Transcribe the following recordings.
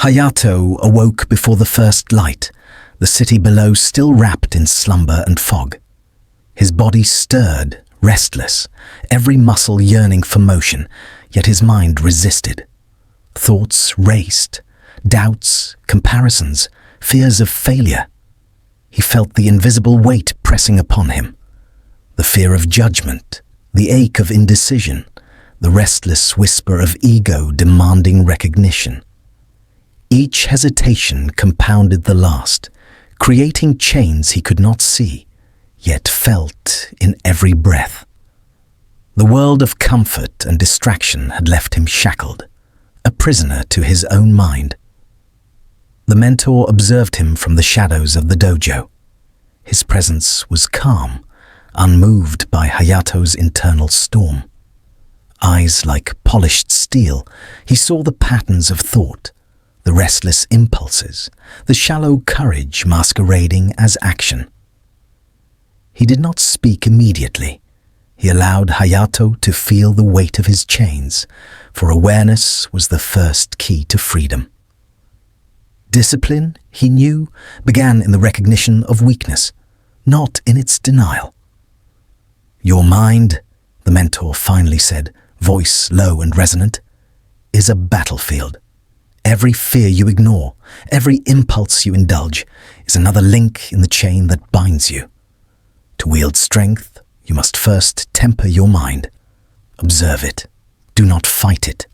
Hayato awoke before the first light, the city below still wrapped in slumber and fog. His body stirred, restless, every muscle yearning for motion, yet his mind resisted. Thoughts raced, doubts, comparisons, fears of failure. He felt the invisible weight pressing upon him. The fear of judgment, the ache of indecision, the restless whisper of ego demanding recognition. Each hesitation compounded the last, creating chains he could not see, yet felt in every breath. The world of comfort and distraction had left him shackled, a prisoner to his own mind. The mentor observed him from the shadows of the dojo. His presence was calm, unmoved by Hayato's internal storm. Eyes like polished steel, he saw the patterns of thought, the restless impulses, the shallow courage masquerading as action. He did not speak immediately. He allowed Hayato to feel the weight of his chains, for awareness was the first key to freedom. Discipline, he knew, began in the recognition of weakness, not in its denial. "Your mind," the mentor finally said, voice low and resonant, "is a battlefield. Every fear you ignore, every impulse you indulge, is another link in the chain that binds you. To wield strength, you must first temper your mind. Observe it. Do not fight it.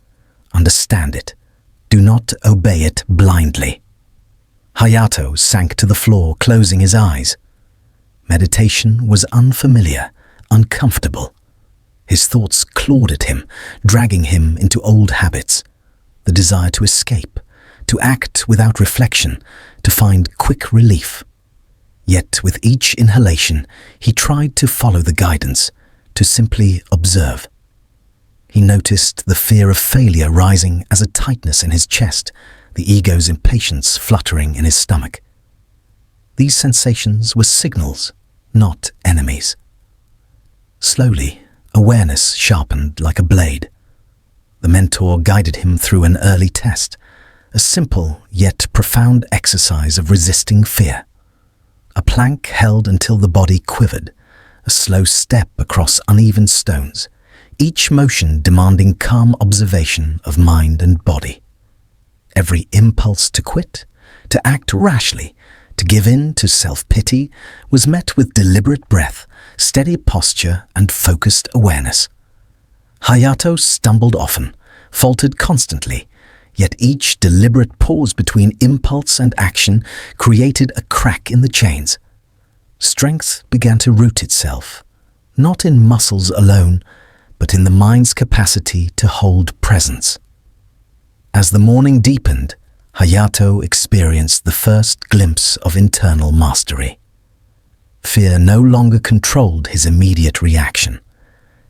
Understand it. Do not obey it blindly." Hayato sank to the floor, closing his eyes. Meditation was unfamiliar, uncomfortable. His thoughts clawed at him, dragging him into old habits. The desire to escape, to act without reflection, to find quick relief. Yet with each inhalation, he tried to follow the guidance, to simply observe. He noticed the fear of failure rising as a tightness in his chest, the ego's impatience fluttering in his stomach. These sensations were signals, not enemies. Slowly, awareness sharpened like a blade. The mentor guided him through an early test, a simple yet profound exercise of resisting fear. A plank held until the body quivered, a slow step across uneven stones, each motion demanding calm observation of mind and body. Every impulse to quit, to act rashly, to give in to self-pity was met with deliberate breath, steady posture, and focused awareness. Hayato stumbled often, faltered constantly, yet each deliberate pause between impulse and action created a crack in the chains. Strength began to root itself, not in muscles alone, but in the mind's capacity to hold presence. As the morning deepened, Hayato experienced the first glimpse of internal mastery. Fear no longer controlled his immediate reaction.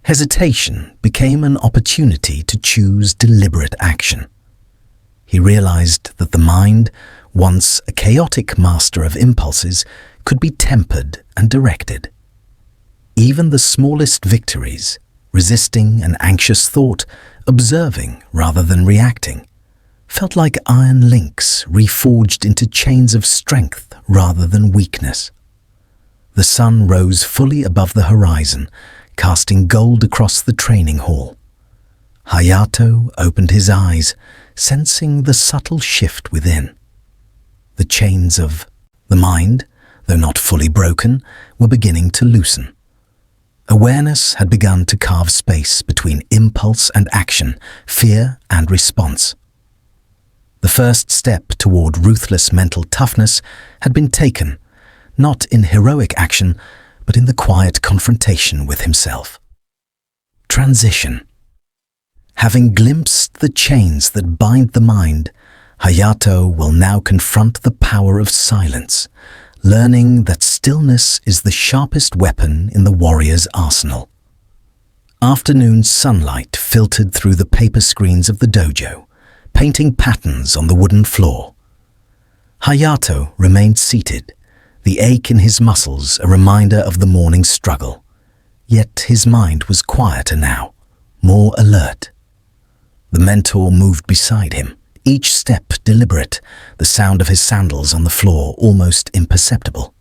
Hesitation became an opportunity to choose deliberate action. He realized that the mind, once a chaotic master of impulses, could be tempered and directed. Even the smallest victories, resisting an anxious thought, observing rather than reacting, felt like iron links reforged into chains of strength rather than weakness. The sun rose fully above the horizon, casting gold across the training hall. Hayato opened his eyes, sensing the subtle shift within. The chains of the mind, though not fully broken, were beginning to loosen. Awareness had begun to carve space between impulse and action, fear and response. The first step toward ruthless mental toughness had been taken, not in heroic action, but in the quiet confrontation with himself. Transition. Having glimpsed the chains that bind the mind, Hayato will now confront the power of silence, learning that stillness is the sharpest weapon in the warrior's arsenal. Afternoon sunlight filtered through the paper screens of the dojo, painting patterns on the wooden floor. Hayato remained seated, the ache in his muscles a reminder of the morning's struggle. Yet his mind was quieter now, more alert. The mentor moved beside him, each step deliberate, the sound of his sandals on the floor almost imperceptible.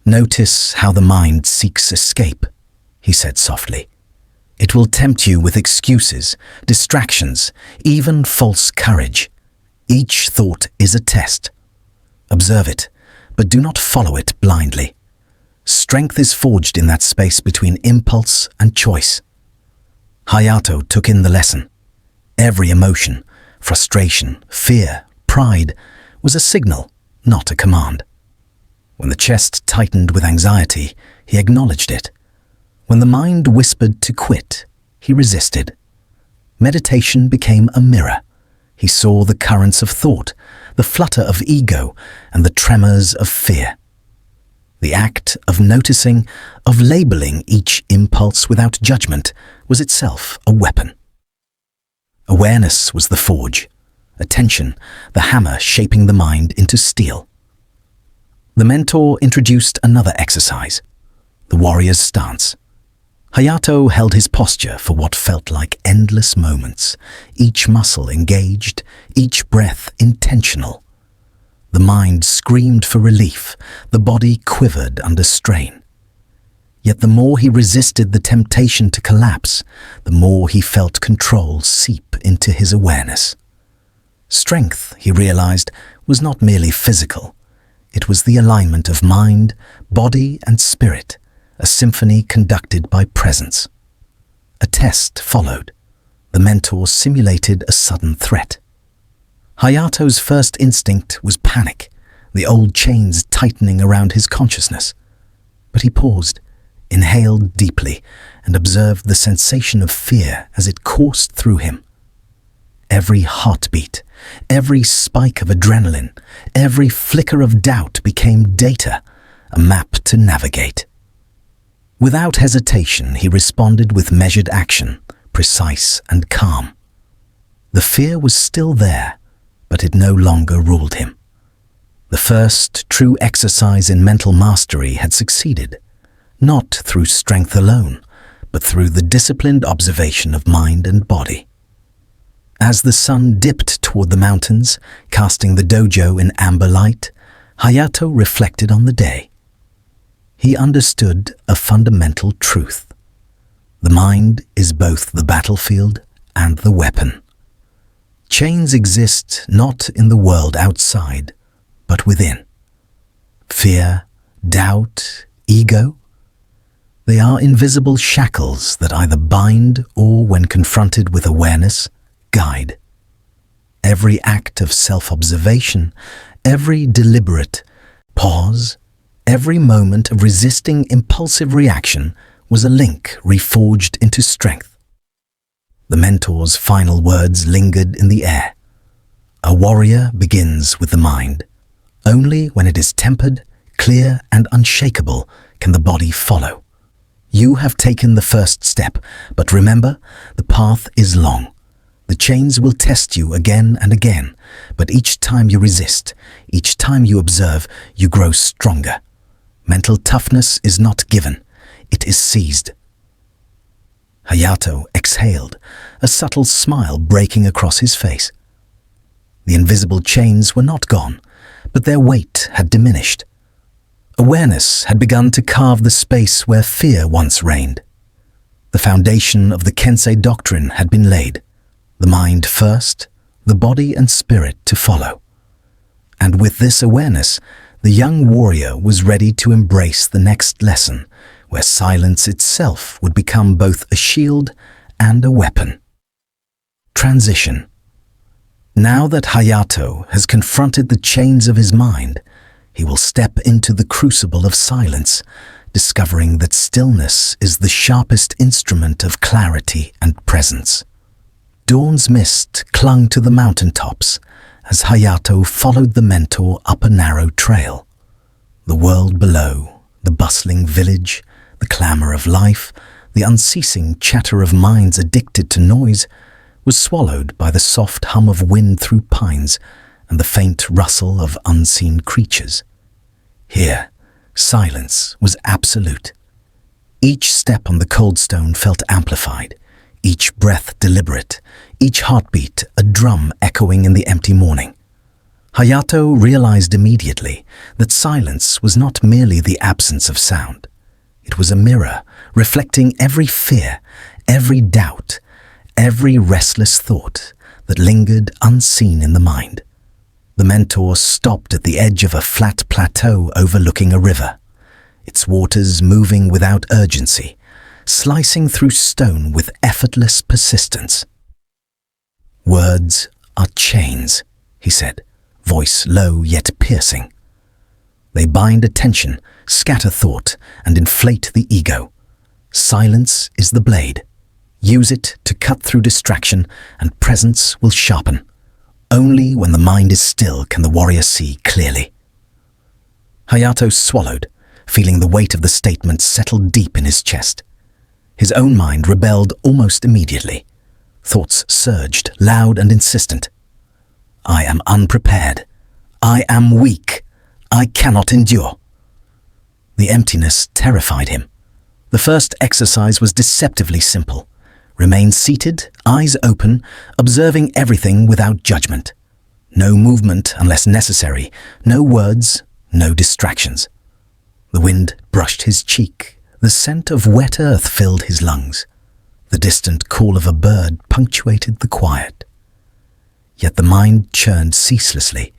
"Notice how the mind seeks escape," he said softly. "It will tempt you with excuses, distractions, even false courage. Each thought is a test. Observe it, but do not follow it blindly. Strength is forged in that space between impulse and choice." Hayato took in the lesson. Every emotion, frustration, fear, pride, was a signal, not a command. When the chest tightened with anxiety, he acknowledged it. When the mind whispered to quit, he resisted. Meditation became a mirror. He saw the currents of thought, the flutter of ego, and the tremors of fear. The act of noticing, of labeling each impulse without judgment, was itself a weapon. Awareness was the forge, attention, the hammer shaping the mind into steel. The mentor introduced another exercise, the warrior's stance. Hayato held his posture for what felt like endless moments, each muscle engaged, each breath intentional. The mind screamed for relief, the body quivered under strain. Yet the more he resisted the temptation to collapse, the more he felt control seep into his awareness. Strength, he realized, was not merely physical. It was the alignment of mind, body, and spirit, a symphony conducted by presence. A test followed. The mentor simulated a sudden threat. Hayato's first instinct was panic, the old chains tightening around his consciousness. But he paused, inhaled deeply, and observed the sensation of fear as it coursed through him. Every heartbeat, every spike of adrenaline, every flicker of doubt became data, a map to navigate. Without hesitation, he responded with measured action, precise and calm. The fear was still there, but it no longer ruled him. The first true exercise in mental mastery had succeeded, not through strength alone, but through the disciplined observation of mind and body. As the sun dipped toward the mountains, casting the dojo in amber light, Hayato reflected on the day. He understood a fundamental truth. The mind is both the battlefield and the weapon. Chains exist not in the world outside, but within. Fear, doubt, ego, they are invisible shackles that either bind or, when confronted with awareness, guide. Every act of self-observation, every deliberate pause, every moment of resisting impulsive reaction was a link reforged into strength. The mentor's final words lingered in the air. A warrior begins with the mind. Only when it is tempered, clear, and unshakable can the body follow. You have taken the first step, but remember, the path is long. The chains will test you again and again, but each time you resist, each time you observe, you grow stronger. Mental toughness is not given, it is seized. Hayato exhaled, a subtle smile breaking across his face. The invisible chains were not gone, but their weight had diminished. Awareness had begun to carve the space where fear once reigned. The foundation of the Kensei Doctrine had been laid, the mind first, the body and spirit to follow. And with this awareness, the young warrior was ready to embrace the next lesson, where silence itself would become both a shield and a weapon. Transition. Now that Hayato has confronted the chains of his mind, he will step into the crucible of silence, discovering that stillness is the sharpest instrument of clarity and presence. Dawn's mist clung to the mountaintops as Hayato followed the mentor up a narrow trail. The world below, the bustling village, the clamor of life, the unceasing chatter of minds addicted to noise, was swallowed by the soft hum of wind through pines and the faint rustle of unseen creatures. Here, silence was absolute. Each step on the cold stone felt amplified, each breath deliberate, each heartbeat a drum echoing in the empty morning. Hayato realized immediately that silence was not merely the absence of sound. It was a mirror reflecting every fear, every doubt, every restless thought that lingered unseen in the mind. The mentor stopped at the edge of a flat plateau overlooking a river, its waters moving without urgency, slicing through stone with effortless persistence. "Words are chains," he said, voice low yet piercing. "They bind attention, scatter thought, and inflate the ego. Silence is the blade. Use it to cut through distraction, and presence will sharpen. Only when the mind is still can the warrior see clearly." Hayato swallowed, feeling the weight of the statement settle deep in his chest. His own mind rebelled almost immediately. Thoughts surged, loud and insistent. "I am unprepared. I am weak. I cannot endure." The emptiness terrified him. The first exercise was deceptively simple. Remain seated, eyes open, observing everything without judgment. No movement unless necessary, no words, no distractions. The wind brushed his cheek. The scent of wet earth filled his lungs. The distant call of a bird punctuated the quiet. Yet the mind churned ceaselessly,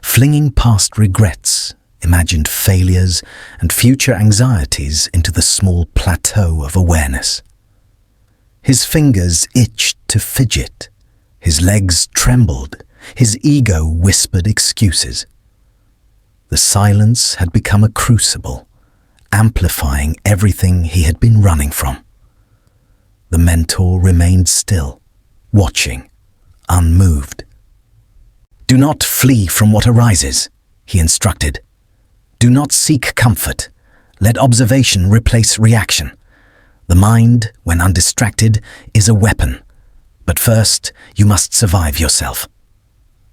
flinging past regrets, imagined failures, and future anxieties into the small plateau of awareness. His fingers itched to fidget. His legs trembled. His ego whispered excuses. The silence had become a crucible, amplifying everything he had been running from. The mentor remained still, watching, unmoved. "Do not flee from what arises," he instructed. "Do not seek comfort. Let observation replace reaction. The mind, when undistracted, is a weapon. But first, you must survive yourself."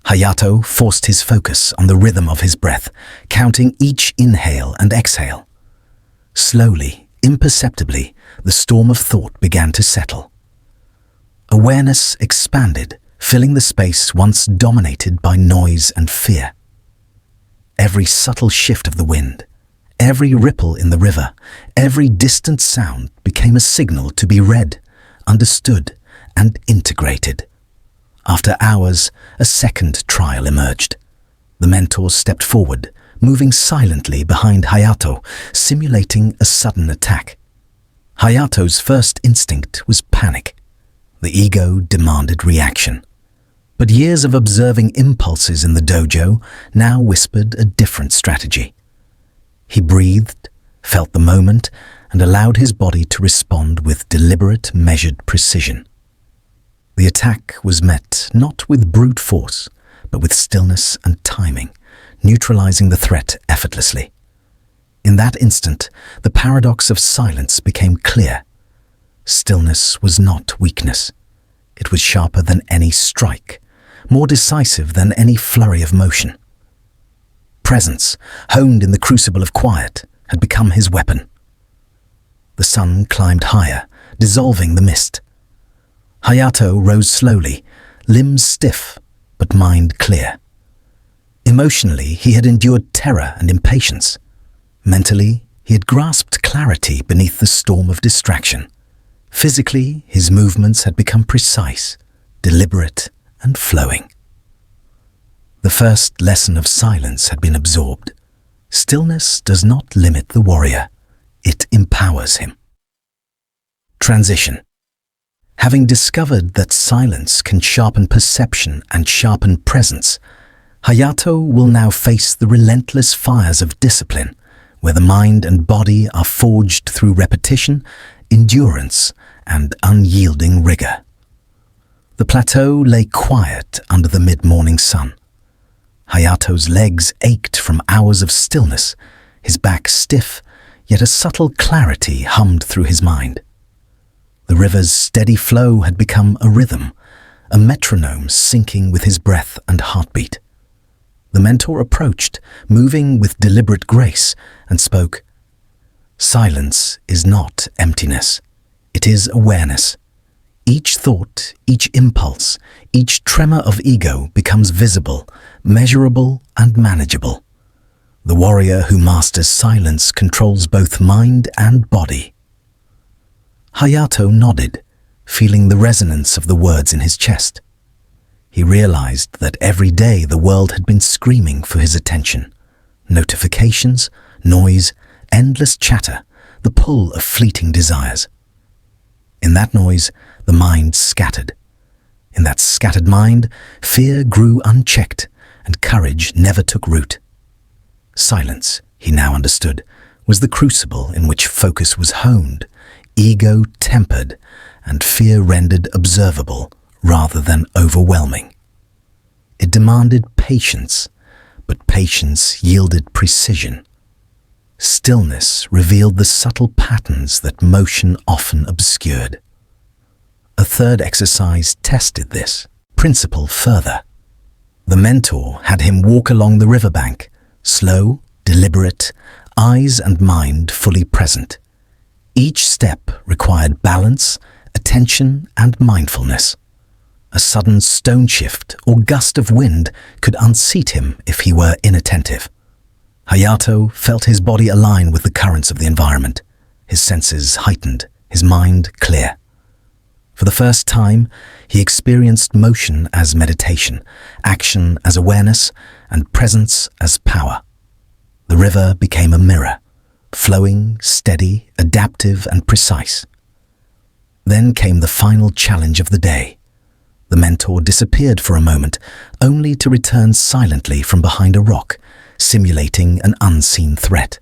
Hayato forced his focus on the rhythm of his breath, counting each inhale and exhale. Slowly, imperceptibly, the storm of thought began to settle. Awareness expanded, filling the space once dominated by noise and fear. Every subtle shift of the wind, every ripple in the river, every distant sound became a signal to be read, understood, and integrated. After hours, a second trial emerged. The mentor stepped forward, moving silently behind Hayato, simulating a sudden attack. Hayato's first instinct was panic. The ego demanded reaction. But years of observing impulses in the dojo now whispered a different strategy. He breathed, felt the moment, and allowed his body to respond with deliberate, measured precision. The attack was met not with brute force, but with stillness and timing, neutralizing the threat effortlessly. In that instant, the paradox of silence became clear. Stillness was not weakness. It was sharper than any strike, more decisive than any flurry of motion. Presence, honed in the crucible of quiet, had become his weapon. The sun climbed higher, dissolving the mist. Hayato rose slowly, limbs stiff, but mind clear. Emotionally, he had endured terror and impatience. Mentally, he had grasped clarity beneath the storm of distraction. Physically, his movements had become precise, deliberate, and flowing. The first lesson of silence had been absorbed. Stillness does not limit the warrior. It empowers him. Transition. Having discovered that silence can sharpen perception and sharpen presence, Hayato will now face the relentless fires of discipline, where the mind and body are forged through repetition, endurance, and unyielding rigor. The plateau lay quiet under the mid-morning sun. Hayato's legs ached from hours of stillness, his back stiff, yet a subtle clarity hummed through his mind. The river's steady flow had become a rhythm, a metronome syncing with his breath and heartbeat. The mentor approached, moving with deliberate grace, and spoke, "Silence is not emptiness. It is awareness. Each thought, each impulse, each tremor of ego becomes visible, measurable, and manageable. The warrior who masters silence controls both mind and body. Hayato nodded, feeling the resonance of the words in his chest. He realized that every day the world had been screaming for his attention. Notifications, noise, endless chatter, the pull of fleeting desires. In that noise, the mind scattered. In that scattered mind, fear grew unchecked, and courage never took root. Silence, he now understood, was the crucible in which focus was honed, ego tempered, and fear rendered observable rather than overwhelming. It demanded patience, but patience yielded precision. Stillness revealed the subtle patterns that motion often obscured. A third exercise tested this principle further. The mentor had him walk along the riverbank, slow, deliberate, eyes and mind fully present. Each step required balance, attention, and mindfulness. A sudden stone shift or gust of wind could unseat him if he were inattentive. Hayato felt his body align with the currents of the environment, his senses heightened, his mind clear. For the first time, he experienced motion as meditation, action as awareness, and presence as power. The river became a mirror, flowing, steady, adaptive, and precise. Then came the final challenge of the day. The mentor disappeared for a moment, only to return silently from behind a rock, simulating an unseen threat.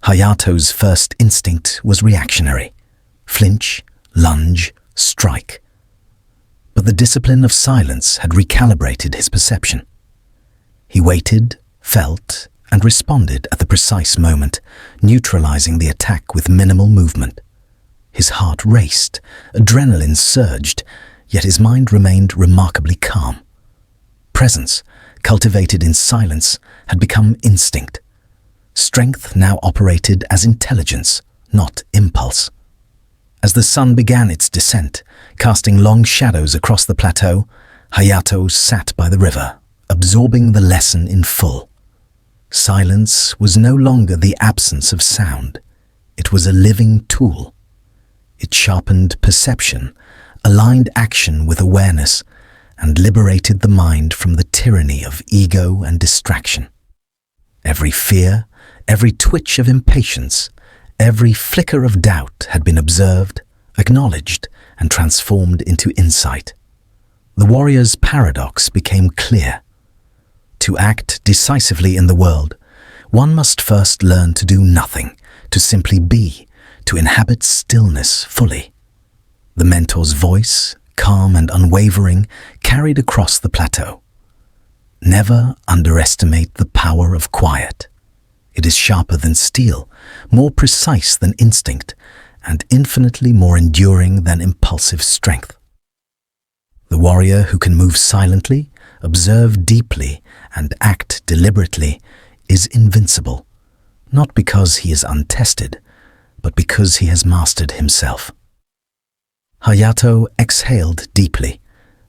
Hayato's first instinct was reactionary: flinch, lunge, strike. But the discipline of silence had recalibrated his perception. He waited, felt, and responded at the precise moment, neutralizing the attack with minimal movement. His heart raced, adrenaline surged, yet his mind remained remarkably calm. Presence, cultivated in silence, had become instinct. Strength now operated as intelligence, not impulse. As the sun began its descent, casting long shadows across the plateau, Hayato sat by the river, absorbing the lesson in full. Silence was no longer the absence of sound. It was a living tool. It sharpened perception, aligned action with awareness, and liberated the mind from the tyranny of ego and distraction. Every fear, every twitch of impatience, every flicker of doubt had been observed, acknowledged, and transformed into insight. The warrior's paradox became clear. To act decisively in the world, one must first learn to do nothing, to simply be, to inhabit stillness fully. The mentor's voice, calm and unwavering, carried across the plateau. Never underestimate the power of quiet. It is sharper than steel, more precise than instinct, and infinitely more enduring than impulsive strength. The warrior who can move silently, observe deeply, and act deliberately is invincible, not because he is untested, but because he has mastered himself. Hayato exhaled deeply,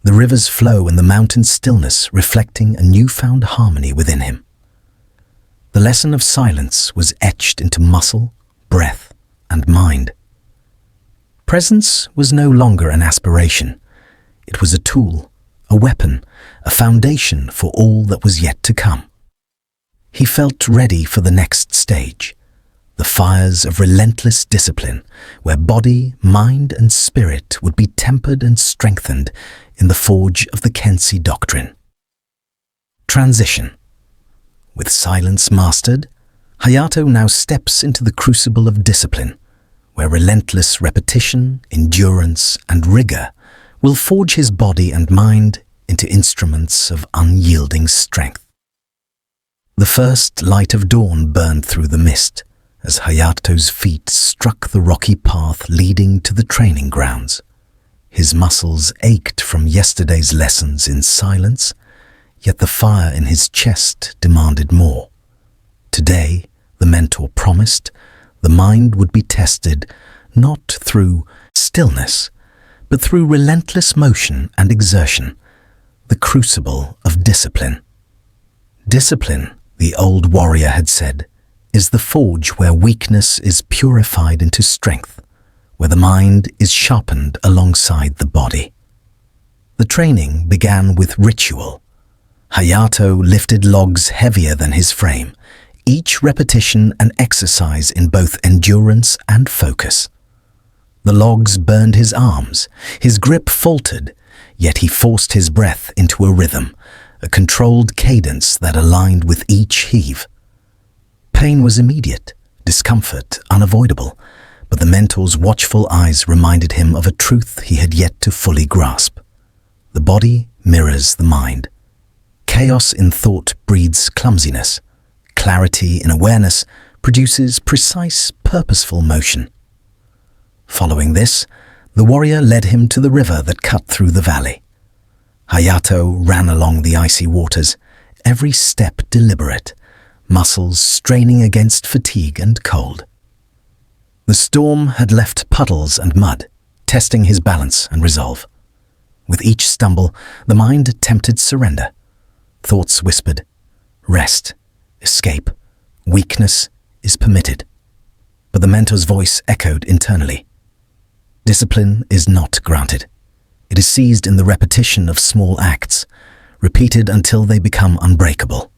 the river's flow and the mountain's stillness reflecting a newfound harmony within him. The lesson of silence was etched into muscle, breath, and mind. Presence was no longer an aspiration. It was a tool, a weapon, a foundation for all that was yet to come. He felt ready for the next stage, the fires of relentless discipline, where body, mind, and spirit would be tempered and strengthened in the forge of the Kensei Doctrine. Transition. With silence mastered, Hayato now steps into the crucible of discipline, where relentless repetition, endurance, and rigor will forge his body and mind into instruments of unyielding strength. The first light of dawn burned through the mist as Hayato's feet struck the rocky path leading to the training grounds. His muscles ached from yesterday's lessons in silence, yet the fire in his chest demanded more. Today, the mentor promised, the mind would be tested not through stillness, but through relentless motion and exertion, the crucible of discipline. Discipline, the old warrior had said, is the forge where weakness is purified into strength, where the mind is sharpened alongside the body. The training began with ritual. Hayato lifted logs heavier than his frame, each repetition an exercise in both endurance and focus. The logs burned his arms, his grip faltered, yet he forced his breath into a rhythm, a controlled cadence that aligned with each heave. Pain was immediate, discomfort unavoidable, but the mentor's watchful eyes reminded him of a truth he had yet to fully grasp. The body mirrors the mind. Chaos in thought breeds clumsiness. Clarity in awareness produces precise, purposeful motion. Following this, the warrior led him to the river that cut through the valley. Hayato ran along the icy waters, every step deliberate, muscles straining against fatigue and cold. The storm had left puddles and mud, testing his balance and resolve. With each stumble, the mind attempted surrender. Thoughts whispered, "Rest, escape, weakness is permitted." But the mentor's voice echoed internally. Discipline is not granted. It is seized in the repetition of small acts, repeated until they become unbreakable.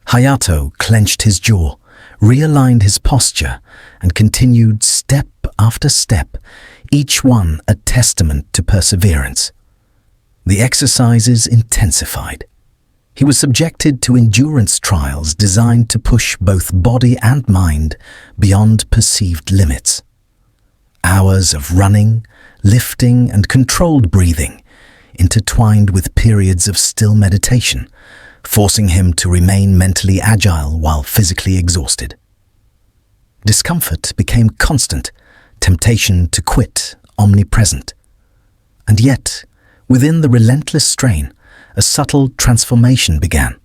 Hayato clenched his jaw, realigned his posture, and continued step after step, each one a testament to perseverance. The exercises intensified. He was subjected to endurance trials designed to push both body and mind beyond perceived limits. Hours of running, lifting, and controlled breathing, intertwined with periods of still meditation, forcing him to remain mentally agile while physically exhausted. Discomfort became constant, temptation to quit omnipresent. And yet, within the relentless strain, a subtle transformation began.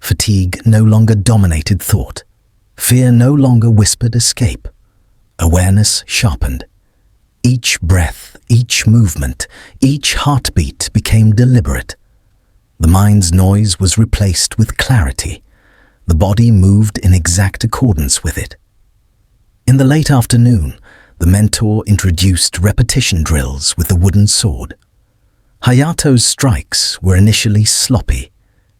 Fatigue no longer dominated thought. Fear no longer whispered escape. Awareness sharpened. Each breath, each movement, each heartbeat became deliberate. The mind's noise was replaced with clarity. The body moved in exact accordance with it. In the late afternoon, the mentor introduced repetition drills with the wooden sword. Hayato's strikes were initially sloppy,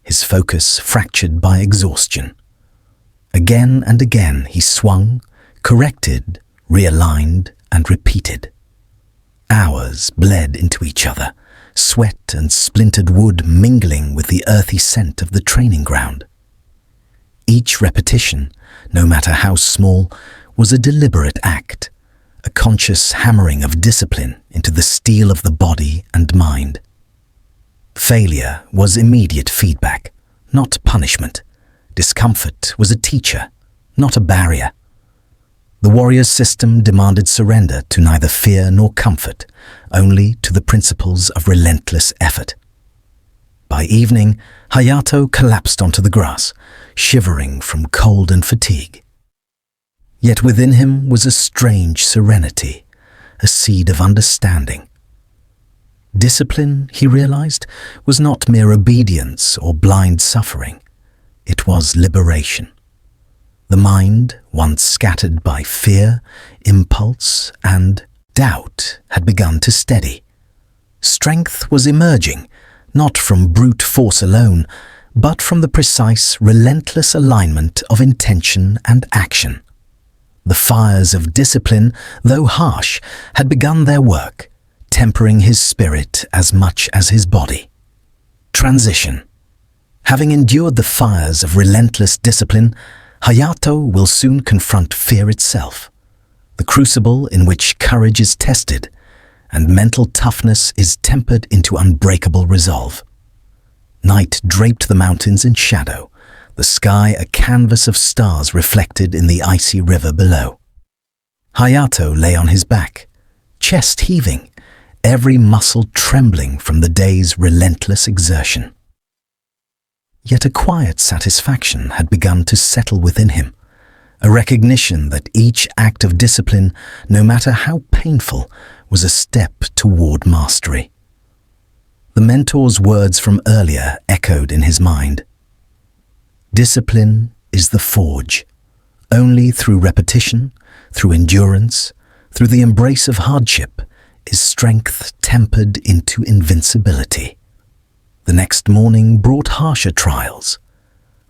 his focus fractured by exhaustion. Again and again he swung, corrected, realigned, and repeated. Hours bled into each other, sweat and splintered wood mingling with the earthy scent of the training ground. Each repetition, no matter how small, was a deliberate act, a conscious hammering of discipline into the steel of the body and mind. Failure was immediate feedback, not punishment. Discomfort was a teacher, not a barrier. The warrior's system demanded surrender to neither fear nor comfort, only to the principles of relentless effort. By evening, Hayato collapsed onto the grass, shivering from cold and fatigue. Yet within him was a strange serenity, a seed of understanding. Discipline, he realized, was not mere obedience or blind suffering. It was liberation. The mind, once scattered by fear, impulse, and doubt, had begun to steady. Strength was emerging, not from brute force alone, but from the precise, relentless alignment of intention and action. The fires of discipline, though harsh, had begun their work, tempering his spirit as much as his body. Transition. Having endured the fires of relentless discipline, Hayato will soon confront fear itself, the crucible in which courage is tested and mental toughness is tempered into unbreakable resolve. Night draped the mountains in shadow, the sky a canvas of stars reflected in the icy river below. Hayato lay on his back, chest heaving, every muscle trembling from the day's relentless exertion. Yet a quiet satisfaction had begun to settle within him, a recognition that each act of discipline, no matter how painful, was a step toward mastery. The mentor's words from earlier echoed in his mind. Discipline is the forge. Only through repetition, through endurance, through the embrace of hardship, is strength tempered into invincibility. The next morning brought harsher trials.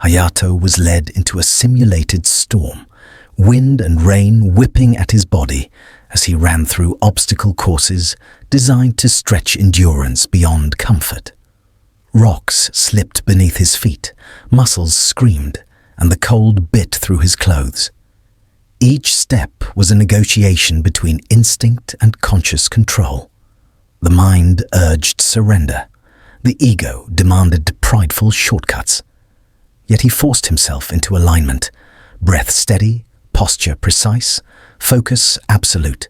Hayato was led into a simulated storm, wind and rain whipping at his body as he ran through obstacle courses designed to stretch endurance beyond comfort. Rocks slipped beneath his feet, muscles screamed, and the cold bit through his clothes. Each step was a negotiation between instinct and conscious control. The mind urged surrender. The ego demanded prideful shortcuts. Yet he forced himself into alignment, breath steady, posture precise, focus absolute.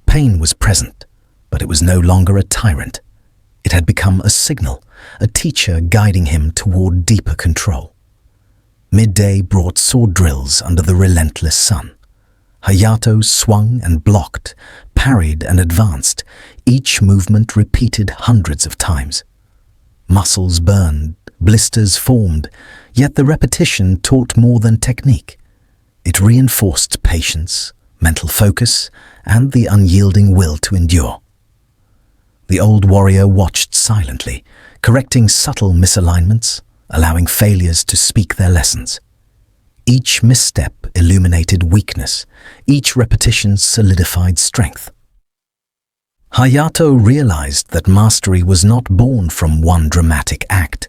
Pain was present, but it was no longer a tyrant. It had become a signal, a teacher guiding him toward deeper control. Midday brought sword drills under the relentless sun. Hayato swung and blocked, parried and advanced, each movement repeated hundreds of times. Muscles burned, blisters formed, yet the repetition taught more than technique. It reinforced patience, mental focus, and the unyielding will to endure. The old warrior watched silently, correcting subtle misalignments, allowing failures to speak their lessons. Each misstep illuminated weakness, each repetition solidified strength. Hayato realized that mastery was not born from one dramatic act,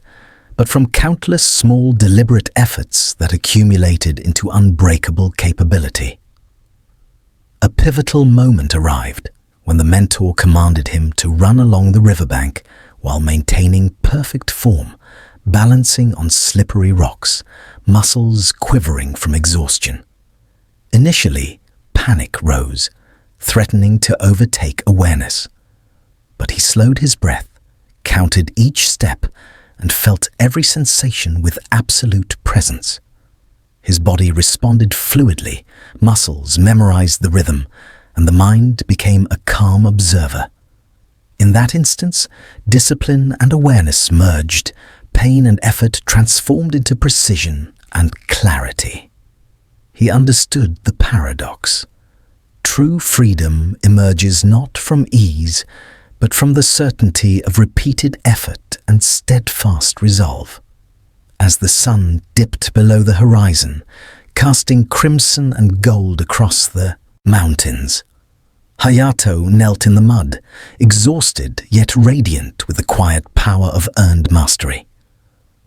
but from countless small deliberate efforts that accumulated into unbreakable capability. A pivotal moment arrived when the mentor commanded him to run along the riverbank while maintaining perfect form, balancing on slippery rocks, muscles quivering from exhaustion. Initially, panic rose, threatening to overtake awareness. But he slowed his breath, counted each step, and felt every sensation with absolute presence. His body responded fluidly, muscles memorized the rhythm, and the mind became a calm observer. In that instance, discipline and awareness merged, pain and effort transformed into precision and clarity. He understood the paradox. True freedom emerges not from ease, but from the certainty of repeated effort and steadfast resolve. As the sun dipped below the horizon, casting crimson and gold across the mountains, Hayato knelt in the mud, exhausted yet radiant with the quiet power of earned mastery.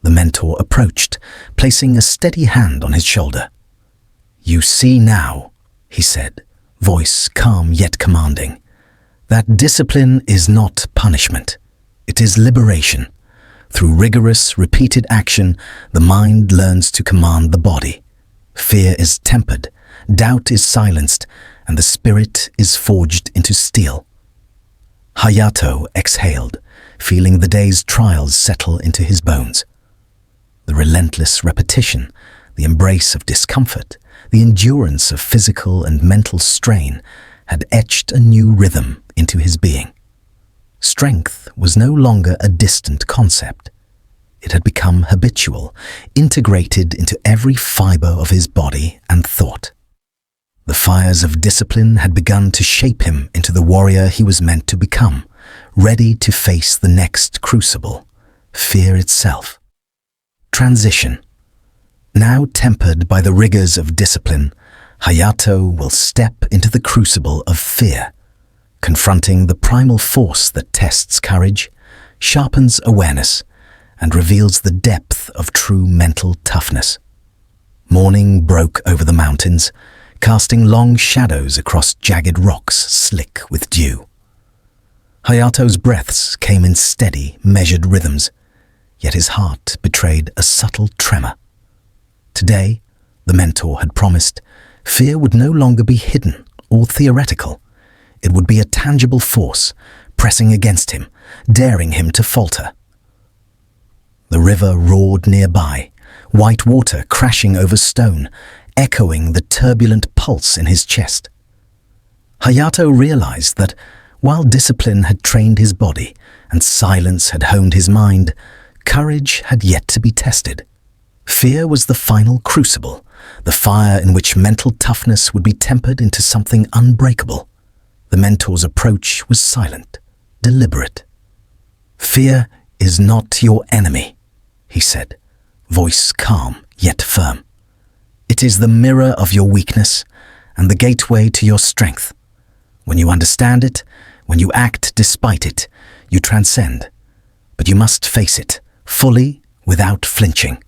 The mentor approached, placing a steady hand on his shoulder. "You see now," he said, voice calm yet commanding, "that discipline is not punishment. It is liberation. Through rigorous, repeated action, the mind learns to command the body. Fear is tempered, doubt is silenced, and the spirit is forged into steel." Hayato exhaled, feeling the day's trials settle into his bones. The relentless repetition, the embrace of discomfort, the endurance of physical and mental strain had etched a new rhythm into his being. Strength was no longer a distant concept. It had become habitual, integrated into every fiber of his body and thought. The fires of discipline had begun to shape him into the warrior he was meant to become, ready to face the next crucible, fear itself. Transition. Now tempered by the rigors of discipline, Hayato will step into the crucible of fear, confronting the primal force that tests courage, sharpens awareness, and reveals the depth of true mental toughness. Morning broke over the mountains, casting long shadows across jagged rocks slick with dew. Hayato's breaths came in steady, measured rhythms, yet his heart betrayed a subtle tremor. Today, the mentor had promised, fear would no longer be hidden or theoretical. It would be a tangible force, pressing against him, daring him to falter. The river roared nearby, white water crashing over stone, echoing the turbulent pulse in his chest. Hayato realized that while discipline had trained his body and silence had honed his mind, courage had yet to be tested. Fear was the final crucible, the fire in which mental toughness would be tempered into something unbreakable. The mentor's approach was silent, deliberate. "Fear is not your enemy," he said, voice calm yet firm. "It is the mirror of your weakness and the gateway to your strength. When you understand it, when you act despite it, you transcend. But you must face it, fully, without flinching."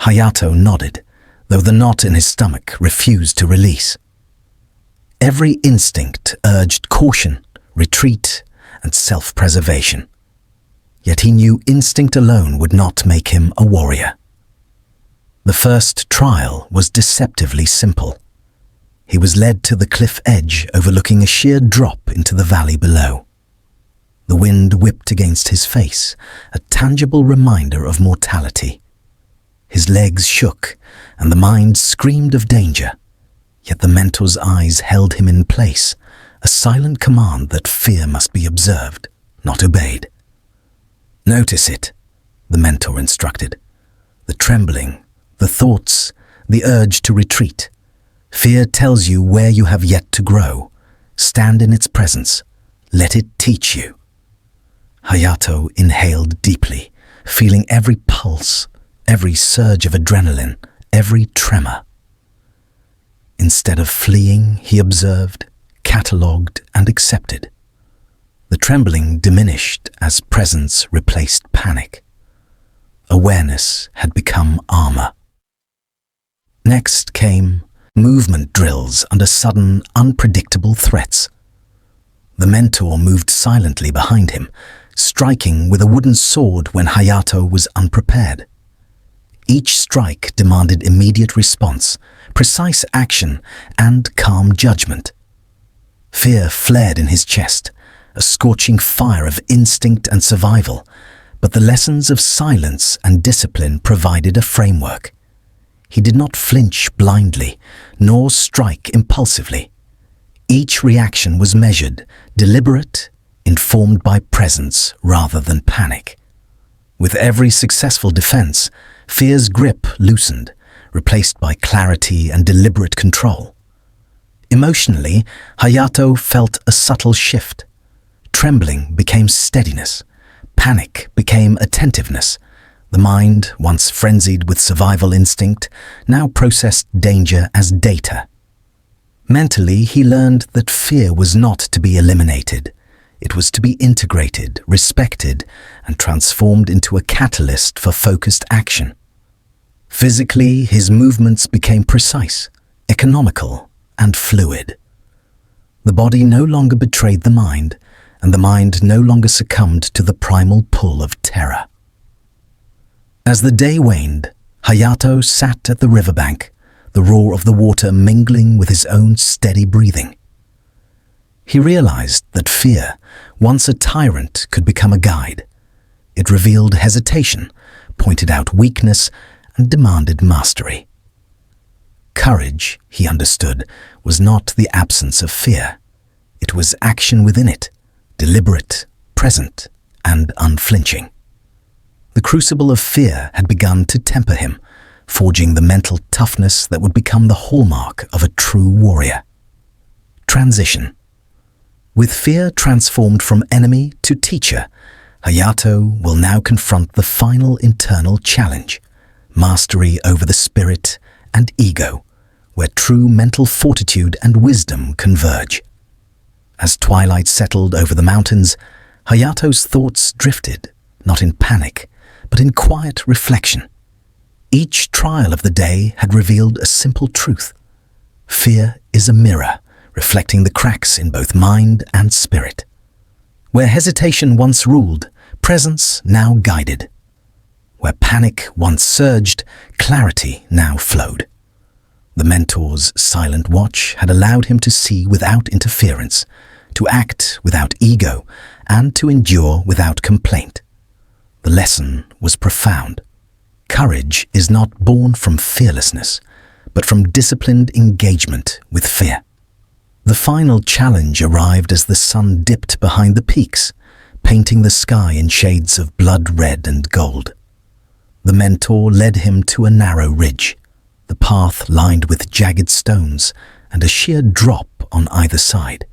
Hayato nodded, though the knot in his stomach refused to release. Every instinct urged caution, retreat, and self-preservation. Yet he knew instinct alone would not make him a warrior. The first trial was deceptively simple. He was led to the cliff edge overlooking a sheer drop into the valley below. The wind whipped against his face, a tangible reminder of mortality. His legs shook, and the mind screamed of danger. Yet the mentor's eyes held him in place, a silent command that fear must be observed, not obeyed. "Notice it," the mentor instructed. "The trembling, the thoughts, the urge to retreat. Fear tells you where you have yet to grow. Stand in its presence. Let it teach you." Hayato inhaled deeply, feeling every pulse, every surge of adrenaline, every tremor. Instead of fleeing, he observed, catalogued, and accepted. The trembling diminished as presence replaced panic. Awareness had become armor. Next came movement drills under sudden, unpredictable threats. The mentor moved silently behind him, striking with a wooden sword when Hayato was unprepared. Each strike demanded immediate response, precise action, and calm judgment. Fear flared in his chest, a scorching fire of instinct and survival, but the lessons of silence and discipline provided a framework. He did not flinch blindly, nor strike impulsively. Each reaction was measured, deliberate, informed by presence rather than panic. With every successful defense, fear's grip loosened, replaced by clarity and deliberate control. Emotionally, Hayato felt a subtle shift. Trembling became steadiness. Panic became attentiveness. The mind, once frenzied with survival instinct, now processed danger as data. Mentally, he learned that fear was not to be eliminated. It was to be integrated, respected, and transformed into a catalyst for focused action. Physically, his movements became precise, economical, and fluid. The body no longer betrayed the mind, and the mind no longer succumbed to the primal pull of terror. As the day waned, Hayato sat at the riverbank, the roar of the water mingling with his own steady breathing. He realized that fear, once a tyrant, could become a guide. It revealed hesitation, pointed out weakness, and demanded mastery. Courage, he understood, was not the absence of fear. It was action within it, deliberate, present, and unflinching. The crucible of fear had begun to temper him, forging the mental toughness that would become the hallmark of a true warrior. Transition. With fear transformed from enemy to teacher, Hayato will now confront the final internal challenge, mastery over the spirit and ego, where true mental fortitude and wisdom converge. As twilight settled over the mountains, Hayato's thoughts drifted, not in panic, but in quiet reflection. Each trial of the day had revealed a simple truth. Fear is a mirror, reflecting the cracks in both mind and spirit. Where hesitation once ruled, presence now guided. Where panic once surged, clarity now flowed. The mentor's silent watch had allowed him to see without interference, to act without ego, and to endure without complaint. The lesson was profound. Courage is not born from fearlessness, but from disciplined engagement with fear. The final challenge arrived as the sun dipped behind the peaks, painting the sky in shades of blood red and gold. The mentor led him to a narrow ridge, the path lined with jagged stones and a sheer drop on either side.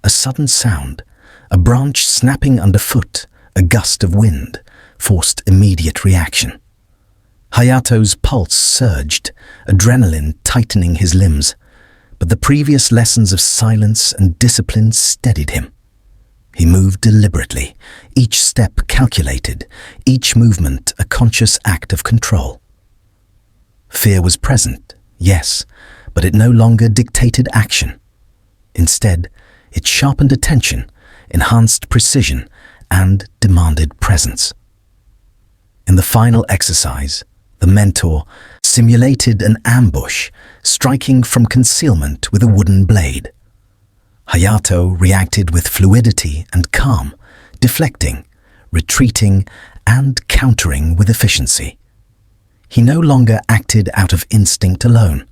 A sudden sound, a branch snapping underfoot, a gust of wind, forced immediate reaction. Hayato's pulse surged, adrenaline tightening his limbs, but the previous lessons of silence and discipline steadied him. He moved deliberately, each step calculated, each movement a conscious act of control. Fear was present, yes, but it no longer dictated action. Instead, it sharpened attention, enhanced precision, and demanded presence. In the final exercise, the mentor simulated an ambush, striking from concealment with a wooden blade. Hayato reacted with fluidity and calm, deflecting, retreating, and countering with efficiency. He no longer acted out of instinct alone.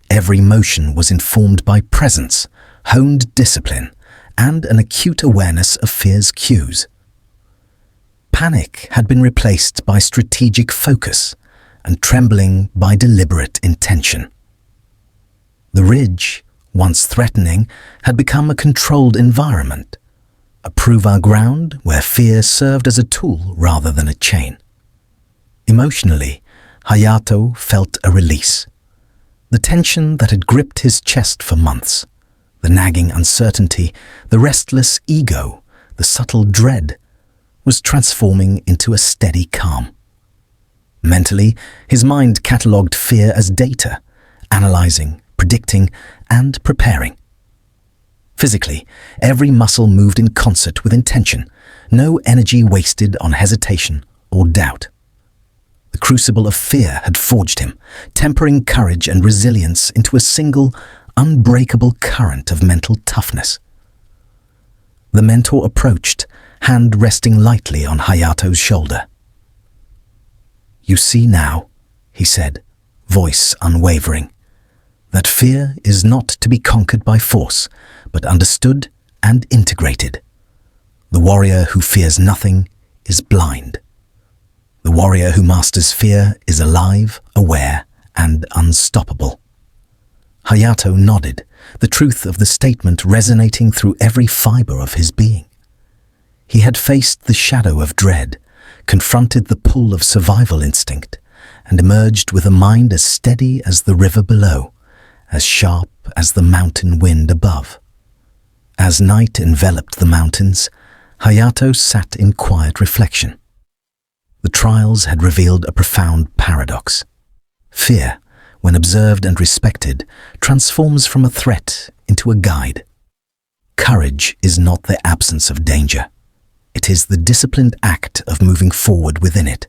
Every motion was informed by presence, honed discipline, and an acute awareness of fear's cues. Panic had been replaced by strategic focus, and trembling by deliberate intention. The ridge, once threatening, had become a controlled environment, a proving ground where fear served as a tool rather than a chain. Emotionally, Hayato felt a release. The tension that had gripped his chest for months, the nagging uncertainty, the restless ego, the subtle dread, was transforming into a steady calm. Mentally, his mind catalogued fear as data, analyzing, predicting, and preparing. Physically, every muscle moved in concert with intention, no energy wasted on hesitation or doubt. The crucible of fear had forged him, tempering courage and resilience into a single, unbreakable current of mental toughness. The mentor approached, hand resting lightly on Hayato's shoulder. "You see now," he said, voice unwavering, "that fear is not to be conquered by force, but understood and integrated. The warrior who fears nothing is blind. The warrior who masters fear is alive, aware, and unstoppable." Hayato nodded, the truth of the statement resonating through every fiber of his being. He had faced the shadow of dread, confronted the pull of survival instinct, and emerged with a mind as steady as the river below, as sharp as the mountain wind above. As night enveloped the mountains, Hayato sat in quiet reflection. The trials had revealed a profound paradox. Fear, when observed and respected, transforms from a threat into a guide. Courage is not the absence of danger. It is the disciplined act of moving forward within it.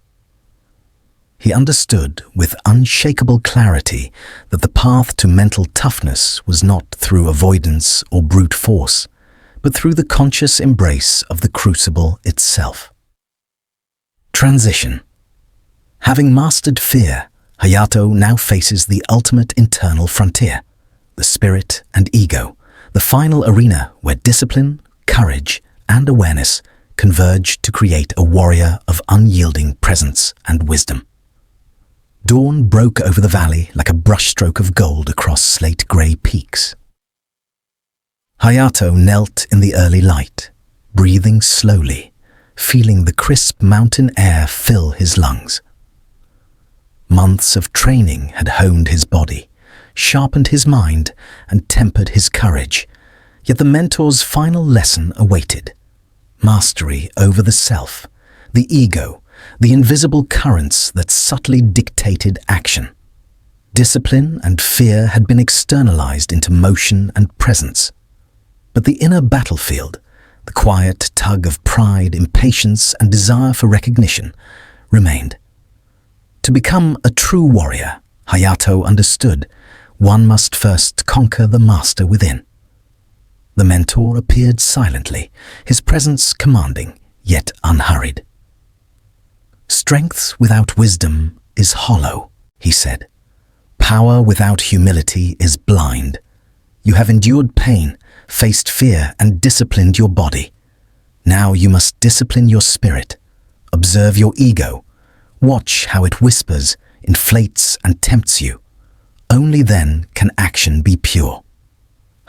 He understood with unshakable clarity that the path to mental toughness was not through avoidance or brute force, but through the conscious embrace of the crucible itself. Transition. Having mastered fear, Hayato now faces the ultimate internal frontier, the spirit and ego, the final arena where discipline, courage, and awareness converge to create a warrior of unyielding presence and wisdom. Dawn broke over the valley like a brushstroke of gold across slate-grey peaks. Hayato knelt in the early light, breathing slowly, feeling the crisp mountain air fill his lungs. Months of training had honed his body, sharpened his mind, and tempered his courage, yet the mentor's final lesson awaited. Mastery over the self, the ego, the invisible currents that subtly dictated action. Discipline and fear had been externalized into motion and presence. But the inner battlefield, the quiet tug of pride, impatience, and desire for recognition, remained. To become a true warrior, Hayato understood, one must first conquer the master within. The mentor appeared silently, his presence commanding, yet unhurried. "Strength without wisdom is hollow," he said. Power without humility is blind. You have endured pain, faced fear, and disciplined your body. Now you must discipline your spirit. Observe your ego. Watch how it whispers, inflates, and tempts you. Only then can action be pure.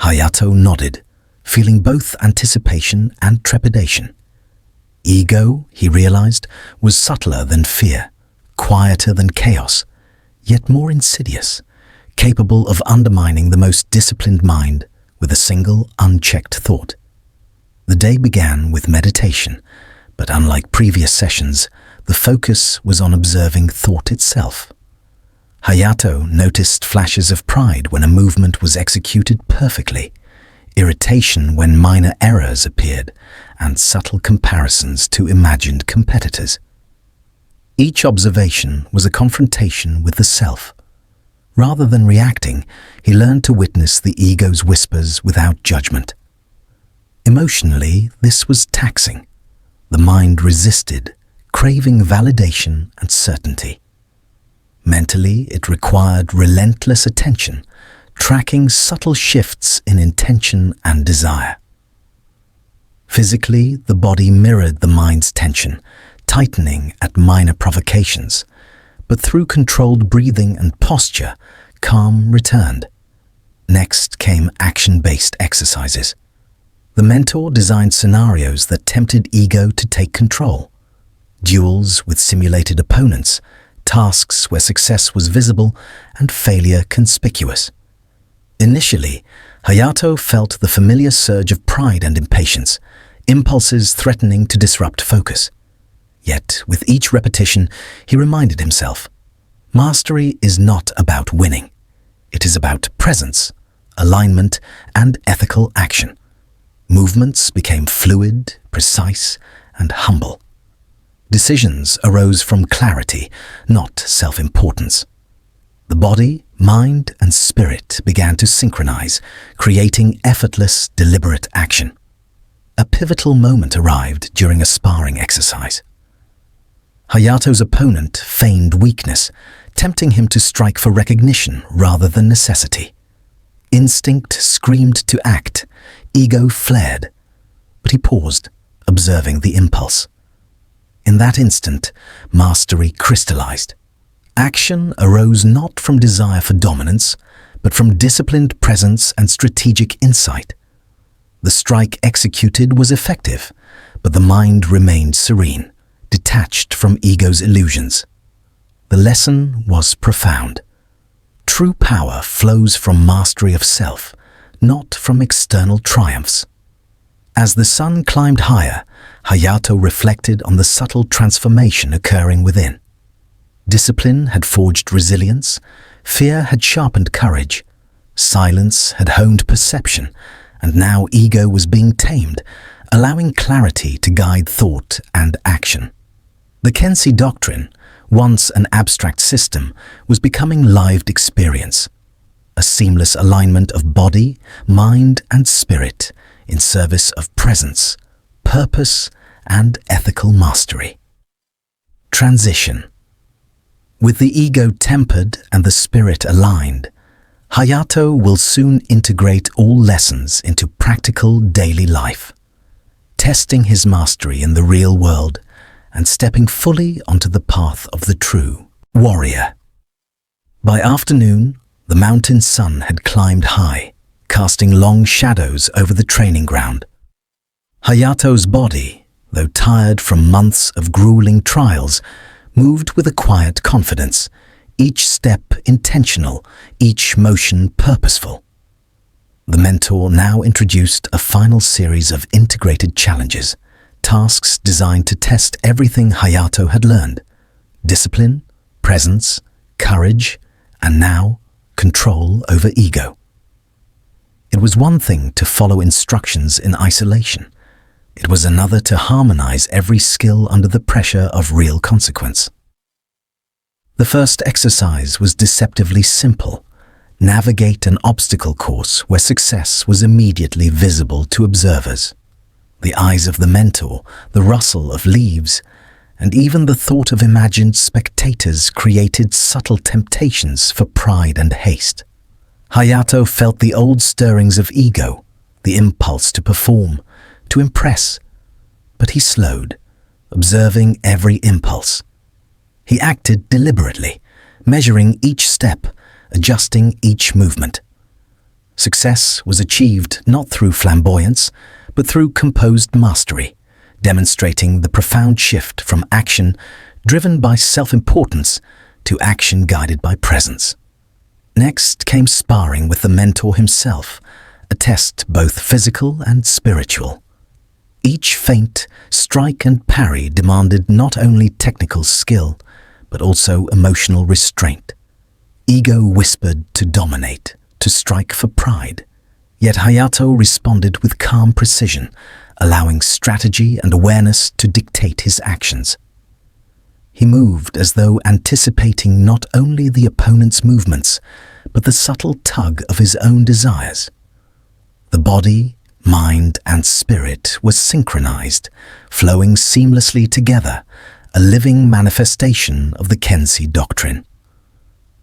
Hayato nodded, feeling both anticipation and trepidation. Ego, he realized, was subtler than fear, quieter than chaos, yet more insidious, capable of undermining the most disciplined mind with a single unchecked thought. The day began with meditation, but unlike previous sessions, the focus was on observing thought itself. Hayato noticed flashes of pride when a movement was executed perfectly, irritation when minor errors appeared, and subtle comparisons to imagined competitors. Each observation was a confrontation with the self. Rather than reacting, he learned to witness the ego's whispers without judgment. Emotionally, this was taxing. The mind resisted, craving validation and certainty. Mentally, it required relentless attention, tracking subtle shifts in intention and desire. Physically, the body mirrored the mind's tension, tightening at minor provocations, but through controlled breathing and posture, calm returned. Next came action-based exercises. The mentor designed scenarios that tempted ego to take control. Duels with simulated opponents, tasks where success was visible and failure conspicuous. Initially, Hayato felt the familiar surge of pride and impatience, impulses threatening to disrupt focus. Yet, with each repetition, he reminded himself, mastery is not about winning. It is about presence, alignment, and ethical action. Movements became fluid, precise, and humble. Decisions arose from clarity, not self-importance. The body, mind, and spirit began to synchronize, creating effortless, deliberate action. A pivotal moment arrived during a sparring exercise. Hayato's opponent feigned weakness, tempting him to strike for recognition rather than necessity. Instinct screamed to act, ego flared, but he paused, observing the impulse. In that instant, mastery crystallized. Action arose not from desire for dominance, but from disciplined presence and strategic insight. The strike executed was effective, but the mind remained serene, detached from ego's illusions. The lesson was profound. True power flows from mastery of self, not from external triumphs. As the sun climbed higher, Hayato reflected on the subtle transformation occurring within. Discipline had forged resilience, fear had sharpened courage, silence had honed perception, and now ego was being tamed, allowing clarity to guide thought and action. The Kensei Doctrine, once an abstract system, was becoming lived experience, a seamless alignment of body, mind, and spirit in service of presence, purpose, and ethical mastery. Transition. With the ego tempered and the spirit aligned, Hayato will soon integrate all lessons into practical daily life, testing his mastery in the real world and stepping fully onto the path of the true warrior. By afternoon, the mountain sun had climbed high, casting long shadows over the training ground. Hayato's body, though tired from months of grueling trials, moved with a quiet confidence, each step intentional, each motion purposeful. The mentor now introduced a final series of integrated challenges, tasks designed to test everything Hayato had learned: discipline, presence, courage, and now control over ego. It was one thing to follow instructions in isolation. It was another to harmonize every skill under the pressure of real consequence. The first exercise was deceptively simple: navigate an obstacle course where success was immediately visible to observers. The eyes of the mentor, the rustle of leaves, and even the thought of imagined spectators created subtle temptations for pride and haste. Hayato felt the old stirrings of ego, the impulse to perform, to impress, but he slowed, observing every impulse. He acted deliberately, measuring each step, adjusting each movement. Success was achieved not through flamboyance, but through composed mastery, demonstrating the profound shift from action driven by self-importance to action guided by presence. Next came sparring with the mentor himself, a test both physical and spiritual. Each feint, strike and parry demanded not only technical skill, but also emotional restraint. Ego whispered to dominate, to strike for pride. Yet Hayato responded with calm precision, allowing strategy and awareness to dictate his actions. He moved as though anticipating not only the opponent's movements, but the subtle tug of his own desires. The body, mind, and spirit were synchronized, flowing seamlessly together, a living manifestation of the Kensei Doctrine.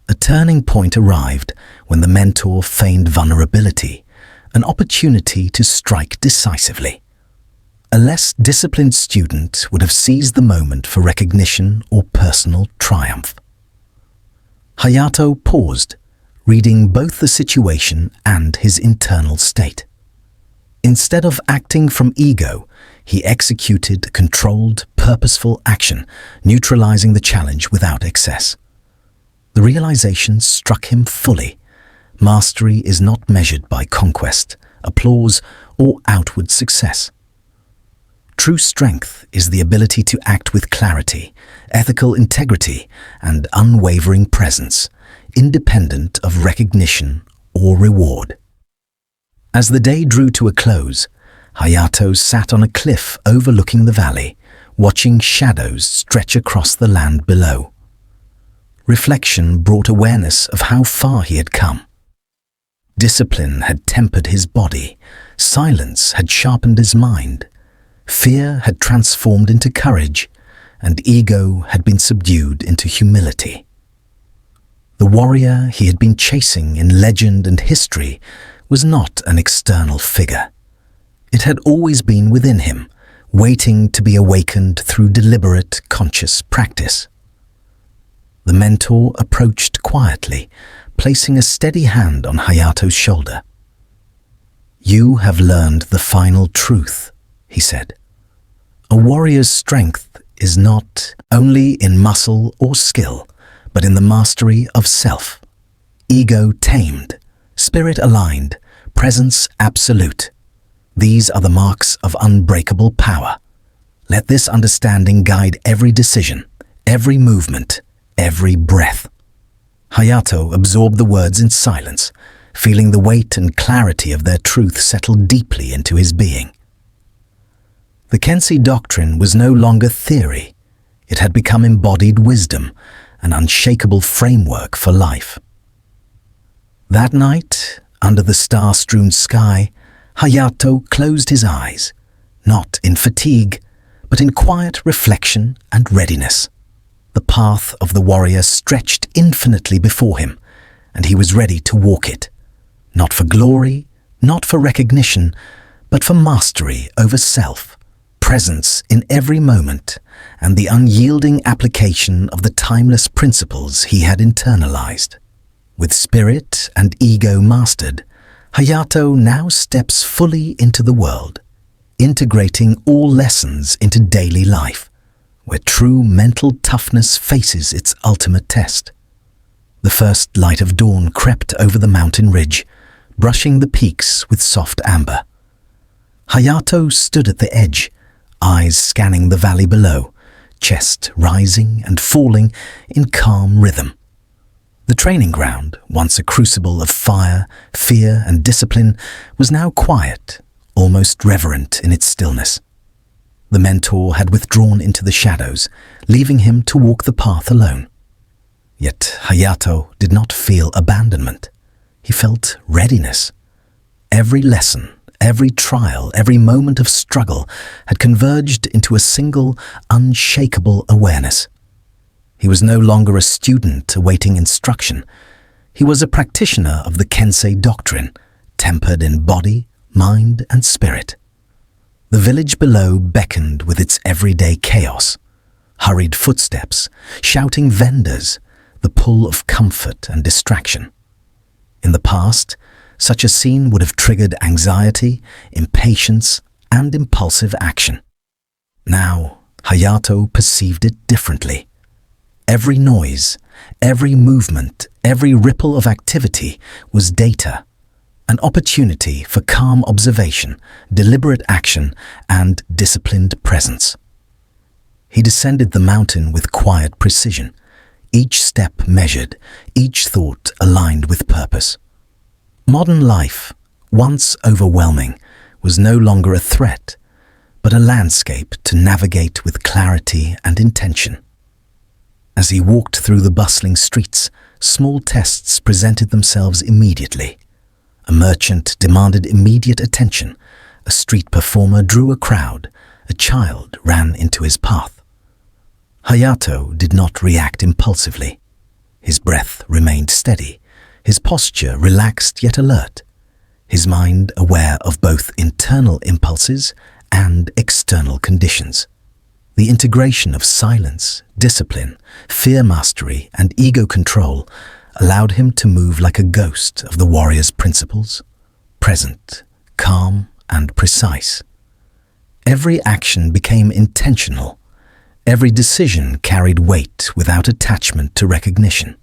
A turning point arrived when the mentor feigned vulnerability, an opportunity to strike decisively. A less disciplined student would have seized the moment for recognition or personal triumph. Hayato paused, reading both the situation and his internal state. Instead of acting from ego, he executed controlled, purposeful action, neutralizing the challenge without excess. The realization struck him fully. Mastery is not measured by conquest, applause, or outward success. True strength is the ability to act with clarity, ethical integrity, and unwavering presence, independent of recognition or reward. As the day drew to a close, Hayato sat on a cliff overlooking the valley, watching shadows stretch across the land below. Reflection brought awareness of how far he had come. Discipline had tempered his body, silence had sharpened his mind, fear had transformed into courage, and ego had been subdued into humility. The warrior he had been chasing in legend and history was not an external figure. It had always been within him, waiting to be awakened through deliberate, conscious practice. The mentor approached quietly, placing a steady hand on Hayato's shoulder. "You have learned the final truth," he said. "A warrior's strength is not only in muscle or skill, but in the mastery of self. Ego tamed, spirit aligned, presence absolute. These are the marks of unbreakable power. Let this understanding guide every decision, every movement, every breath." Hayato absorbed the words in silence, feeling the weight and clarity of their truth settle deeply into his being. The Kensei Doctrine was no longer theory. It had become embodied wisdom, an unshakable framework for life. That night, under the star-strewn sky, Hayato closed his eyes, not in fatigue, but in quiet reflection and readiness. The path of the warrior stretched infinitely before him, and he was ready to walk it, not for glory, not for recognition, but for mastery over self, presence in every moment, and the unyielding application of the timeless principles he had internalized. With spirit and ego mastered, Hayato now steps fully into the world, integrating all lessons into daily life, where true mental toughness faces its ultimate test. The first light of dawn crept over the mountain ridge, brushing the peaks with soft amber. Hayato stood at the edge, eyes scanning the valley below, chest rising and falling in calm rhythm. The training ground, once a crucible of fire, fear, and discipline, was now quiet, almost reverent in its stillness. The mentor had withdrawn into the shadows, leaving him to walk the path alone. Yet Hayato did not feel abandonment. He felt readiness. Every lesson, Every trial, every moment of struggle had converged into a single, unshakable awareness. He was no longer a student awaiting instruction. He was a practitioner of the Kensei Doctrine, tempered in body, mind, and spirit. The village below beckoned with its everyday chaos, hurried footsteps, shouting vendors, the pull of comfort and distraction. In the past, such a scene would have triggered anxiety, impatience, and impulsive action. Now, Hayato perceived it differently. Every noise, every movement, every ripple of activity was data, an opportunity for calm observation, deliberate action, and disciplined presence. He descended the mountain with quiet precision, each step measured, each thought aligned with purpose. Modern life, once overwhelming, was no longer a threat, but a landscape to navigate with clarity and intention. As he walked through the bustling streets, small tests presented themselves immediately. A merchant demanded immediate attention, a street performer drew a crowd, a child ran into his path. Hayato did not react impulsively. His breath remained steady, his posture relaxed yet alert, his mind aware of both internal impulses and external conditions. The integration of silence, discipline, fear mastery, and ego control allowed him to move like a ghost of the warrior's principles, present, calm, and precise. Every action became intentional. Every decision carried weight without attachment to recognition.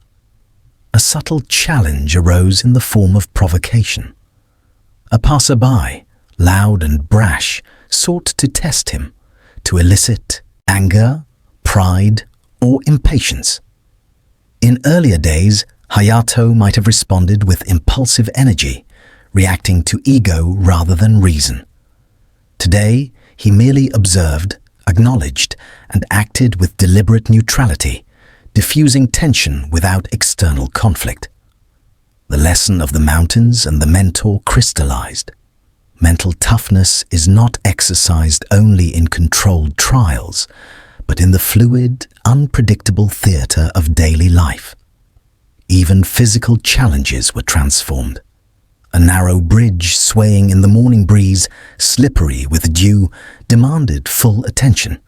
A subtle challenge arose in the form of provocation. A passerby, loud and brash, sought to test him, to elicit anger, pride, or impatience. In earlier days, Hayato might have responded with impulsive energy, reacting to ego rather than reason. Today, he merely observed, acknowledged, and acted with deliberate neutrality, diffusing tension without external conflict. The lesson of the mountains and the mentor crystallized. Mental toughness is not exercised only in controlled trials, but in the fluid, unpredictable theater of daily life. Even physical challenges were transformed. A narrow bridge swaying in the morning breeze, slippery with dew, demanded full attention.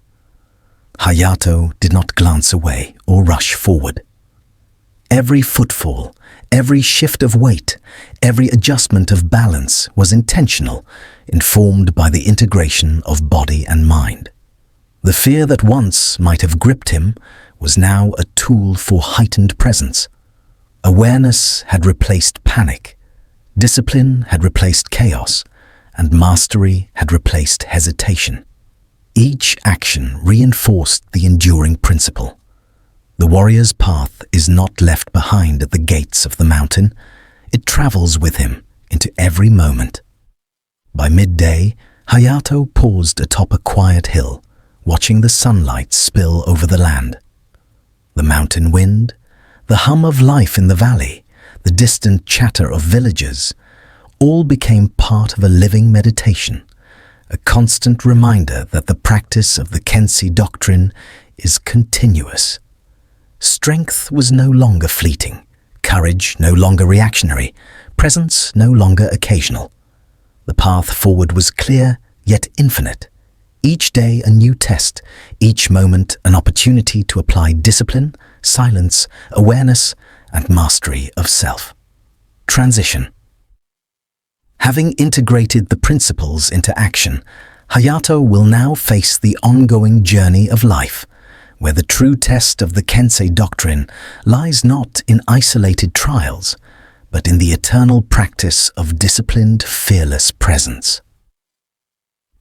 Hayato did not glance away or rush forward. Every footfall, every shift of weight, every adjustment of balance was intentional, informed by the integration of body and mind. The fear that once might have gripped him was now a tool for heightened presence. Awareness had replaced panic, discipline had replaced chaos, and mastery had replaced hesitation. Each action reinforced the enduring principle. The warrior's path is not left behind at the gates of the mountain. It travels with him into every moment. By midday, Hayato paused atop a quiet hill, watching the sunlight spill over the land. The mountain wind, the hum of life in the valley, the distant chatter of villagers, all became part of a living meditation, a constant reminder that the practice of the Kensei Doctrine is continuous. Strength was no longer fleeting, courage no longer reactionary, presence no longer occasional. The path forward was clear, yet infinite. Each day a new test, each moment an opportunity to apply discipline, silence, awareness, and mastery of self. Transition. Having integrated the principles into action, Hayato will now face the ongoing journey of life, where the true test of the Kensei Doctrine lies not in isolated trials, but in the eternal practice of disciplined, fearless presence.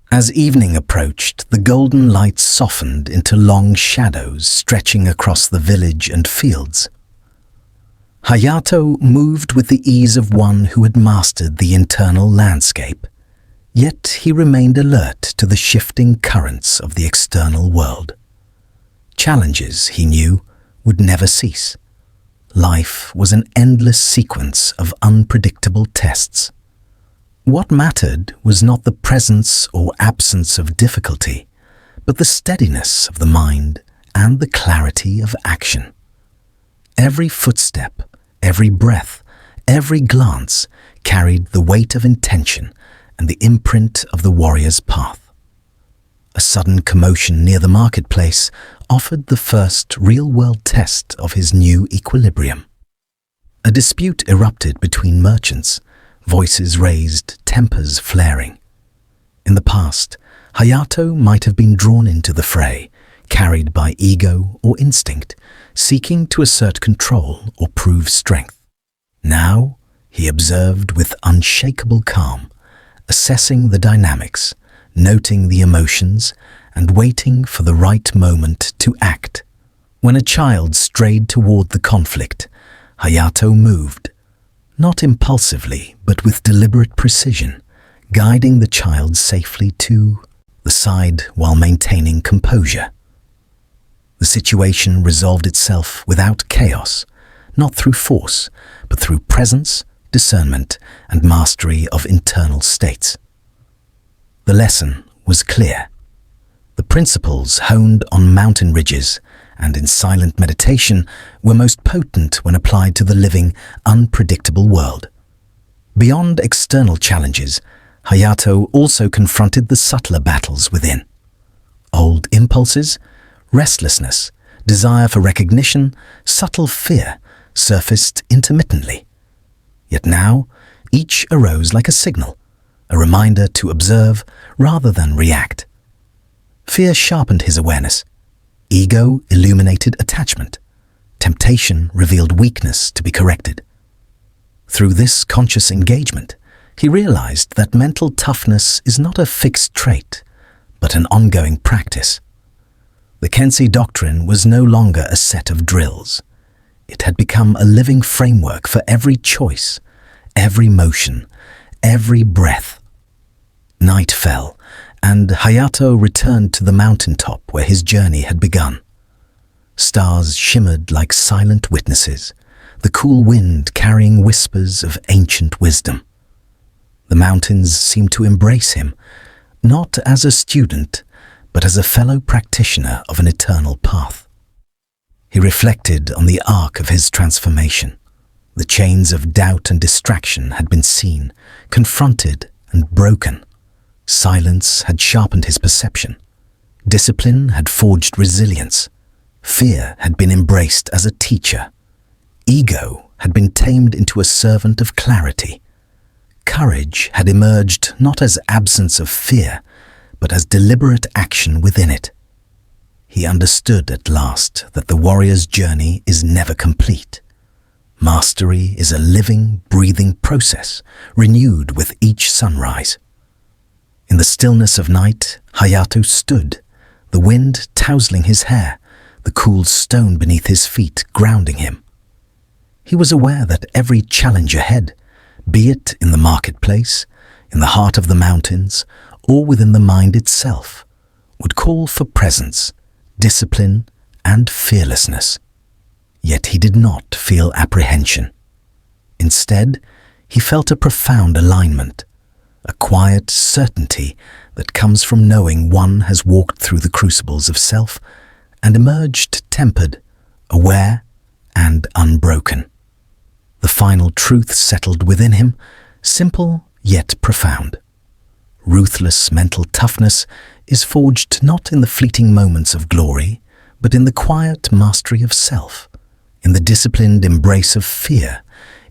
As evening approached, the golden light softened into long shadows stretching across the village and fields. Hayato moved with the ease of one who had mastered the internal landscape, yet he remained alert to the shifting currents of the external world. Challenges, he knew, would never cease. Life was an endless sequence of unpredictable tests. What mattered was not the presence or absence of difficulty, but the steadiness of the mind and the clarity of action. Every footstep, every breath, every glance carried the weight of intention and the imprint of the warrior's path. A sudden commotion near the marketplace offered the first real-world test of his new equilibrium. A dispute erupted between merchants, voices raised, tempers flaring. In the past, Hayato might have been drawn into the fray, carried by ego or instinct, seeking to assert control or prove strength. Now, he observed with unshakable calm, assessing the dynamics, noting the emotions, and waiting for the right moment to act. When a child strayed toward the conflict, Hayato moved, not impulsively but with deliberate precision, guiding the child safely to the side while maintaining composure. The situation resolved itself without chaos, not through force, but through presence, discernment, and mastery of internal states. The lesson was clear. The principles honed on mountain ridges and in silent meditation were most potent when applied to the living, unpredictable world. Beyond external challenges, Hayato also confronted the subtler battles within. Old impulses, restlessness, desire for recognition, subtle fear surfaced intermittently. Yet now, each arose like a signal, a reminder to observe rather than react. Fear sharpened his awareness. Ego illuminated attachment. Temptation revealed weakness to be corrected. Through this conscious engagement, he realized that mental toughness is not a fixed trait, but an ongoing practice. The Kensei Doctrine was no longer a set of drills. It had become a living framework for every choice, every motion, every breath. Night fell, and Hayato returned to the mountaintop where his journey had begun. Stars shimmered like silent witnesses, the cool wind carrying whispers of ancient wisdom. The mountains seemed to embrace him, not as a student, but as a fellow practitioner of an eternal path. He reflected on the arc of his transformation. The chains of doubt and distraction had been seen, confronted, and broken. Silence had sharpened his perception. Discipline had forged resilience. Fear had been embraced as a teacher. Ego had been tamed into a servant of clarity. Courage had emerged not as absence of fear, but as deliberate action within it. He understood at last that the warrior's journey is never complete. Mastery is a living, breathing process, renewed with each sunrise. In the stillness of night, Hayato stood, the wind tousling his hair, the cool stone beneath his feet grounding him. He was aware that every challenge ahead, be it in the marketplace, in the heart of the mountains, or within the mind itself, would call for presence, discipline, and fearlessness. Yet he did not feel apprehension. Instead, he felt a profound alignment, a quiet certainty that comes from knowing one has walked through the crucibles of self and emerged tempered, aware, and unbroken. The final truth settled within him, simple yet profound. Ruthless mental toughness is forged not in the fleeting moments of glory, but in the quiet mastery of self, in the disciplined embrace of fear,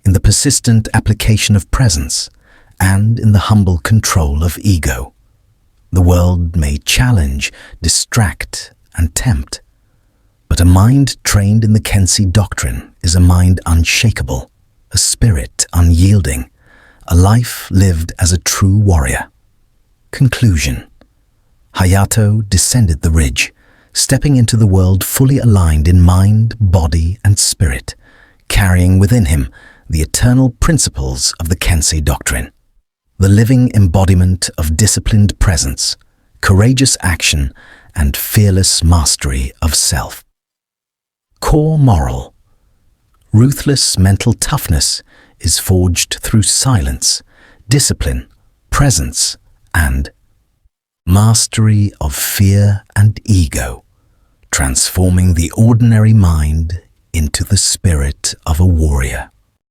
in the persistent application of presence, and in the humble control of ego. The world may challenge, distract, and tempt, but a mind trained in the Kensei Doctrine is a mind unshakable, a spirit unyielding, a life lived as a true warrior. Conclusion. Hayato descended the ridge, stepping into the world fully aligned in mind, body, and spirit, carrying within him the eternal principles of the Kensei Doctrine. The living embodiment of disciplined presence, courageous action, and fearless mastery of self. Core moral. Ruthless mental toughness is forged through silence, discipline, presence, and mastery of fear and ego, transforming the ordinary mind into the spirit of a warrior.